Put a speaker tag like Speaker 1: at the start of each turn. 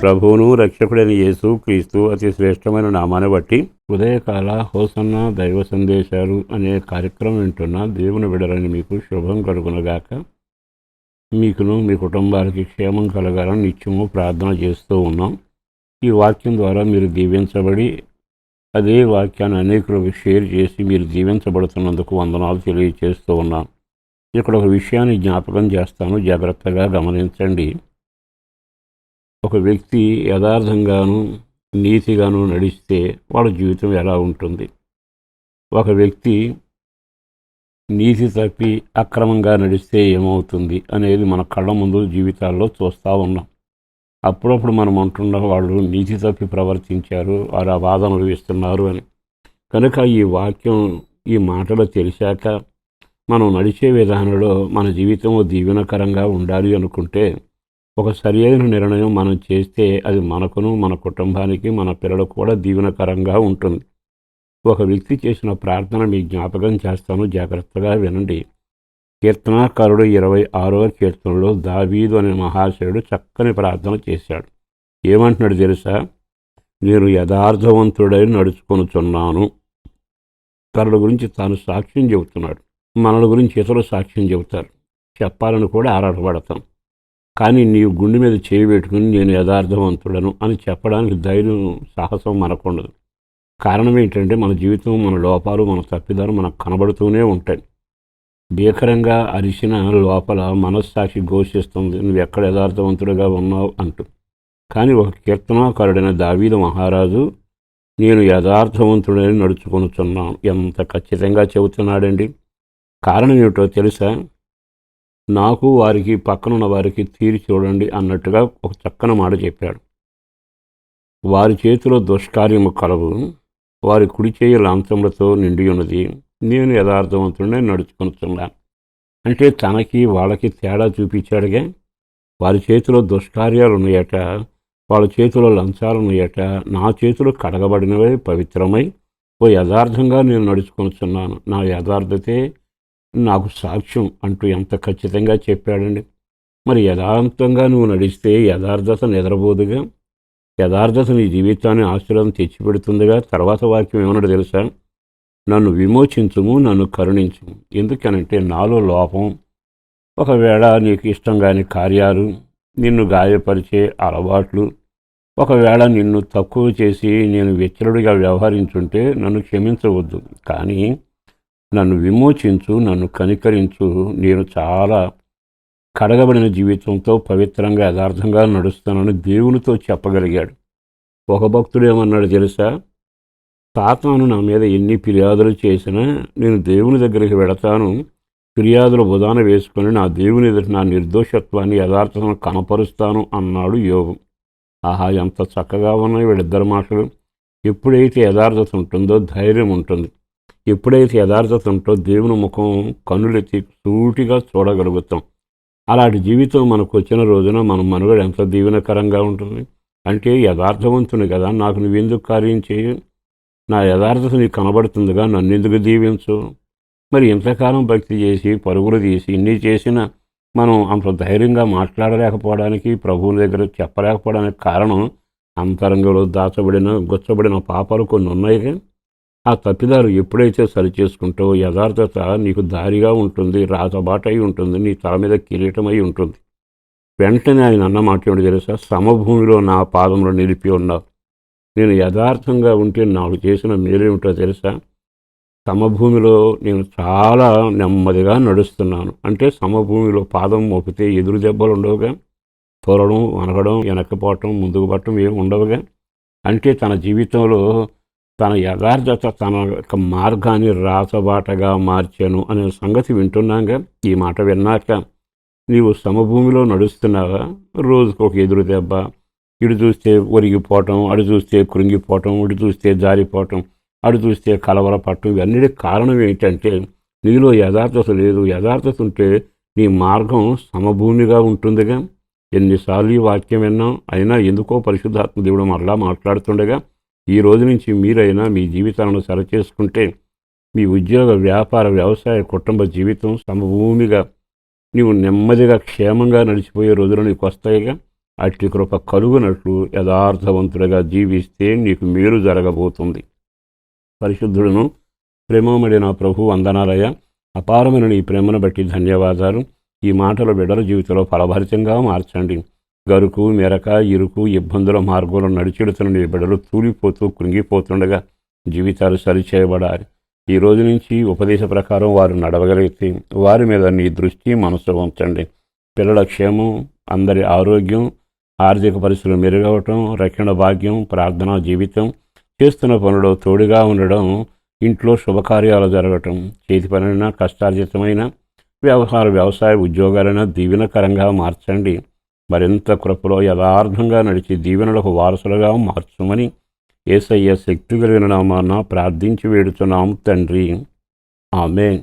Speaker 1: ప్రభువును రక్షకుడైన యేసు క్రీస్తు అతి శ్రేష్టమైన నామాన్ని బట్టి ఉదయకాల హోసన్న దైవ సందేశాలు అనే కార్యక్రమం వింటున్న దేవుని బిడ్డలని మీకు శుభం కలుగునగాక. మీకును మీ కుటుంబానికి క్షేమం కలగాలని నిత్యము ప్రార్థన చేస్తూ ఉన్నాం. ఈ వాక్యం ద్వారా మీరు దీవించబడి అదే వాక్యాన్ని అనేకులకు షేర్ చేసి మీరు దీవించబడుతున్నందుకు వందనాలు తెలియజేస్తూ ఉన్నాం. ఇక్కడ ఒక విషయాన్ని జ్ఞాపకం చేస్తాను, జాగ్రత్తగా గమనించండి. ఒక వ్యక్తి యథార్థంగాను నీతిగాను నడిస్తే వాళ్ళ జీవితం ఎలా ఉంటుంది? ఒక వ్యక్తి నీతి తప్పి అక్రమంగా నడిస్తే ఏమవుతుంది అనేది మన కళ్ళ ముందు జీవితాల్లో చూస్తూ ఉన్నాం. అప్పుడప్పుడు మనం అంటున్న వాళ్ళు నీతి తప్పి ప్రవర్తించారు, వారు ఆ వాదనలు ఇస్తున్నారు అని. కనుక ఈ వాక్యం, ఈ మాటలు తెలిసాక మనం నడిచే విధానంలో మన జీవితం దీవెనకరంగా ఉండాలి అనుకుంటే ఒక సరియైన నిర్ణయం మనం చేస్తే అది మనకును, మన కుటుంబానికి, మన పిల్లలకు కూడా దీవెనకరంగా ఉంటుంది. ఒక వ్యక్తి చేసిన ప్రార్థన మీ జ్ఞాపకం చేస్తాను, జాగ్రత్తగా వినండి. కీర్తనాకారుడు 26వ కీర్తనలో దావీదు అనే మహాశయుడు చక్కని ప్రార్థన చేశాడు. ఏమంటున్నాడు తెలుసా? నేను యథార్థవంతుడై నడుచుకొనుచున్నాను. తనల గురించి తాను సాక్ష్యం చెబుతున్నాడు. మనల గురించి ఇతరులు సాక్ష్యం చెబుతారు, చెప్పాలని కూడా ఆరాటపడతాం. కానీ నీవు గుండె మీద చేయి పెట్టుకుని నేను యథార్థవంతుడను అని చెప్పడానికి ధైర్యం, సాహసం మనకుండదు. కారణం ఏంటంటే మన జీవితం, మన లోపాలు, మన తప్పిదాలు మనకు కనబడుతూనే ఉంటాయి. భీకరంగా అరిసిన లోపల మనస్సాక్షి ఘోషిస్తుంది, నువ్వు ఎక్కడ యథార్థవంతుడిగా ఉన్నావు అంటూ. కానీ ఒక కీర్తనాకారుడైన దావీదు మహారాజు నేను యథార్థవంతుడని నడుచుకొనుచున్నాను ఎంత ఖచ్చితంగా చెబుతున్నాడండి. కారణం ఏమిటో తెలుసా? నాకు వారికి పక్కనున్న వారికి తీరి చూడండి అన్నట్టుగా ఒక చక్కని మాట చెప్పాడు. వారి చేతిలో దుష్కార్యము కలవు, వారి కుడి చేయి లాంఛములతో నిండి ఉన్నది, నేను యథార్థవంతుడినే నడుచుకొనుచున్నాను. అంటే తనకి వాళ్ళకి తేడా చూపించాడుగా. వారి చేతిలో దుష్కార్యాలు ఉన్నాయట, వాళ్ళ చేతిలో లంచాలు ఉన్నాయట. నా చేతులు కడగబడినవై పవిత్రమై ఓ యథార్థంగా నేను నడుచుకొనుచున్నాను, నా యథార్థతే నాకు సాక్ష్యం అంటూ ఎంత ఖచ్చితంగా చెప్పాడండి. మరి యథార్థంగా నువ్వు నడిస్తే యథార్థత నిద్రపోదుగా, యథార్థత నీ జీవితాన్ని ఆశీర్వాదం తెచ్చిపెడుతుందిగా. తర్వాత వాక్యం ఏమన్నాడు తెలుసా? నన్ను విమోచించుము, నన్ను కరుణించుము. ఎందుకనంటే నాలో లోపం, ఒకవేళ నీకు ఇష్టం కాని కార్యాలు, నిన్ను గాయపరిచే అలవాట్లు, ఒకవేళ నిన్ను తక్కువ చేసి నేను వ్యతిరేకుడిగా వ్యవహరించుంటే నన్ను క్షమించవద్దు, కానీ నన్ను విమోచించు, నన్ను కనికరించు. నేను చాలా కడగబడిన జీవితంతో పవిత్రంగా యథార్థంగా నడుస్తానని దేవునితో చెప్పగలిగాడు. ఒక భక్తుడు ఏమన్నాడు తెలుసా? సాతాను నా మీద ఎన్ని ఫిర్యాదులు చేసినా నేను దేవుని దగ్గరికి వెళతాను, ఫిర్యాదులు బుధాన వేసుకొని నా దేవుని ఎదుట నా నిర్దోషత్వాన్ని, యథార్థతను కనపరుస్తాను అన్నాడు యోబు. ఆహా, ఎంత చక్కగా ఉన్నాయి వీళ్ళిద్దరు మాటలు. ఎప్పుడైతే యథార్థత ఉంటుందో ధైర్యం ఉంటుంది. ఎప్పుడైతే యథార్థత ఉంటో దేవుని ముఖం కన్నులెత్తి సూటిగా చూడగలుగుతాం. అలాంటి జీవితం మనకు వచ్చిన రోజున మన మనుగడ ఎంత దీవెనకరంగా ఉంటుంది. అంటే యథార్థవంతుని కదా, నాకు నువ్వెందుకు కార్యం చేయు, నా యథార్థత నీకు కనబడుతుందిగా, నన్నెందుకు దీవించు. మరి ఇంతకాలం భక్తి చేసి పరుగులు తీసి ఇన్ని చేసినా మనం అంత ధైర్యంగా మాట్లాడలేకపోవడానికి, ప్రభువుని దగ్గర చెప్పలేకపోవడానికి కారణం అంతరంగంలో దాచబడిన, గుచ్చబడిన పాపాలు కొన్ని ఉన్నాయి. ఆ తప్పిదాలు ఎప్పుడైతే సరిచేసుకుంటావో యథార్థత నీకు దారిగా ఉంటుంది, రాతబాటై ఉంటుంది, నీ తల మీద కిరీటమై ఉంటుంది. వెంటనే ఆయన అన్న మాట ఏమిటి తెలుసా? సమభూమిలో నా పాదంలో నిలిపి ఉన్నావు. నేను యథార్థంగా ఉంటే నాకు చేసిన మేలేమిటో తెలుసా? సమభూమిలో నేను చాలా నెమ్మదిగా నడుస్తున్నాను. అంటే సమభూమిలో పాదం మోపితే ఎదురు దెబ్బలు ఉండవుగా, తోలడం, వనగడం, వెనక్కిపోవటం, ముందుకు పట్టడం ఏమి ఉండవుగా. అంటే తన జీవితంలో తన యథార్థత తన యొక్క మార్గాన్ని రాతబాటగా మార్చాను అనే సంగతి వింటున్నాగా. ఈ మాట విన్నాక నీవు సమభూమిలో నడుస్తున్నావా? రోజుకు ఒక ఎదురు దెబ్బ, ఇటు చూస్తే ఒరిగిపోవటం, అటు చూస్తే కృంగిపోవటం, ఇటు చూస్తే జారిపోవటం, అటు చూస్తే కలవరపడటం. ఇవన్నీ కారణం ఏంటంటే నీలో యథార్థత లేదు. యథార్థత ఉంటే నీ మార్గం సమభూమిగా ఉంటుందిగా. ఎన్నిసార్లు ఈ వాక్యం విన్నాం, అయినా ఎందుకో పరిశుద్ధాత్మ దేవుడు మరలా మాట్లాడుతుండగా ఈ రోజు నుంచి మీరైనా మీ జీవితాలను సరిచేసుకుంటే మీ ఉద్యోగ, వ్యాపార, వ్యవసాయ, కుటుంబ జీవితం సమభూమిగా నీవు నెమ్మదిగా క్షేమంగా నడిచిపోయే రోజులు నీకు వస్తాయిగా. అట్టి కృప కలుగునట్లు యథార్థవంతుడిగా జీవిస్తే నీకు మేలు జరగబోతుంది. పరిశుద్ధుడును ప్రేమమడిన ప్రభు వందనాలయ, అపారమైన నీ ప్రేమను బట్టి ధన్యవాదాలు. ఈ మాటలు బిడ్డల జీవితంలో ఫలభరితంగా మార్చండి. గరుకు మెరక ఇరుకు ఇబ్బందుల మార్గంలో నడిచెడుతున్న నీ బిడ్డలు తూలిపోతూ కృంగిపోతుండగా జీవితాలు సరిచేయబడాలి. ఈ రోజు నుంచి ఉపదేశ ప్రకారం వారు నడవగలిగితే వారి మీద నీ దృష్టి మనసు ఉంచండి. పిల్లల క్షేమం, అందరి ఆరోగ్యం, ఆర్థిక పరిస్థితులు మెరుగవటం, రక్షణ భాగ్యం, ప్రార్థనా జీవితం, చేస్తున్న పనులు తోడుగా ఉండడం, ఇంట్లో శుభకార్యాలు జరగటం, చేతి పనైనా కష్టార్జితమైన వ్యవసాయ ఉద్యోగాలైనా దీవెనకరంగా మార్చండి. మరింత కృపలో యథార్థంగా నడిచి దీవెనలకు వారసులుగా మార్చుమని యేసయ్య శక్తి కలిగిన నామాన ప్రార్థించి వేడుచున్నాం తండ్రి. ఆమేన్.